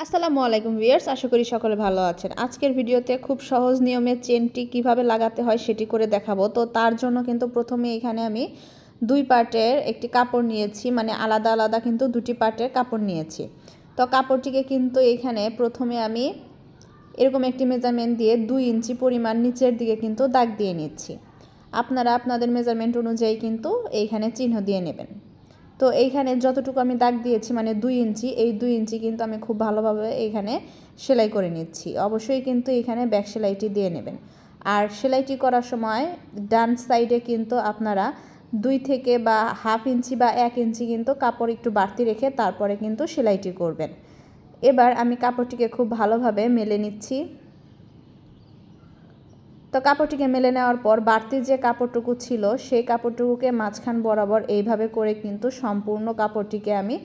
আসসালামু আলাইকুম ভিউয়ার্স, আশা করি সকলে ভালো আছেন। আজকের ভিডিওতে খুব সহজ নিয়মে চেনটি কিভাবে লাগাতে হয় সেটি করে দেখাবো। তো তার জন্য কিন্তু প্রথমে এখানে আমি দুই পার্টের একটি কাপড় নিয়েছি, মানে আলাদা আলাদা কিন্তু দুটি পার্টের কাপড় নিয়েছি। তো কাপড়টিকে কিন্তু এখানে প্রথমে আমি এরকম একটি মেজারমেন্ট দিয়ে 2 ইঞ্চি পরিমাণ নিচের দিকে কিন্তু দাগ দিয়ে নিচ্ছি। আপনারা আপনাদের মেজারমেন্ট অনুযায়ী কিন্তু এইখানে চিহ্ন দিয়ে নেবেন। তো এইখানে যতটুকু আমি দাগ দিয়েছি মানে 2 ইঞ্চি, এই 2 ইঞ্চি কিন্তু আমি খুব ভালোভাবে এইখানে সেলাই করে নিচ্ছি। অবশ্যই কিন্তু এখানে ব্যাক সেলাইটি দিয়ে নেবেন। আর সেলাইটি করার সময় ডান সাইডে কিন্তু আপনারা 2 থেকে বা হাফ ইঞ্চি বা 1 ইঞ্চি কিন্তু কাপড় একটু বাড়তি রেখে তারপরে কিন্তু সেলাইটি করবেন। এবার আমি কাপড়টিকে খুব ভালোভাবে মেলে নিচ্ছি। তো কাপড়টিকে মেলে নেওয়ার পর বাড়তি যে কাপড়টুকু ছিল সেই কাপড়টুকুকে মাঝখান বরাবর এইভাবে করে কিন্তু সম্পূর্ণ কাপড়টিকে আমি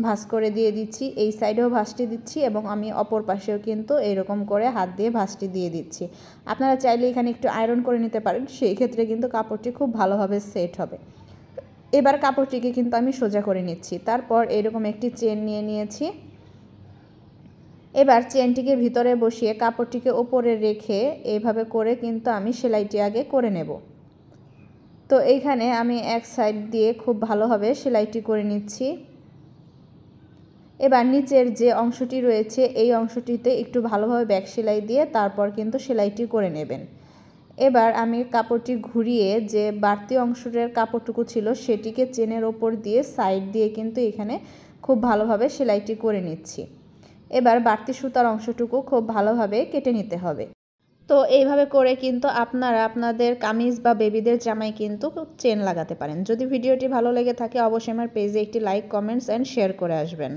ভাঁজ করে দিয়ে দিচ্ছি। এই সাইডেও ভাঁজটি দিচ্ছি এবং আমি অপর পাশেও কিন্তু এরকম করে হাত দিয়ে ভাঁজটি দিয়ে দিচ্ছি। আপনারা চাইলে এখানে একটু আয়রন করে নিতে পারেন, সেই ক্ষেত্রে কিন্তু কাপড়টি খুব ভালোভাবে সেট হবে। এবার কাপড়টিকে কিন্তু আমি সোজা করে নিচ্ছি। তারপর এরকম একটি চেন নিয়ে নিয়েছি। এবার চেনটিকে ভিতরে বসিয়ে কাপড়টিকে ওপরে রেখে এইভাবে করে কিন্তু আমি সেলাইটি আগে করে নেব। তো এইখানে আমি এক সাইড দিয়ে খুব ভালোভাবে সেলাইটি করে নিচ্ছি। এবার নিচের যে অংশটি রয়েছে এই অংশটিতে একটু ভালোভাবে ব্যাক সেলাই দিয়ে তারপর কিন্তু সেলাইটি করে নেবেন। এবার আমি কাপড়টি ঘুরিয়ে যে বাড়তি অংশের কাপড়টুকু ছিল সেটিকে চেনের ওপর দিয়ে সাইড দিয়ে কিন্তু এখানে খুব ভালোভাবে সেলাইটি করে নিচ্ছি। এবার বাড়তি সুতার অংশটুকু খুব ভালোভাবে কেটে নিতে হবে। তো এইভাবে করে কিন্তু আপনারা আপনাদের কামিজ বা বেবিদের জামায় কিন্তু চেন লাগাতে পারেন। যদি ভিডিওটি ভালো লেগে থাকে অবশ্যই আমার পেজে একটি লাইক, কমেন্টস অ্যান্ড শেয়ার করে আসবেন।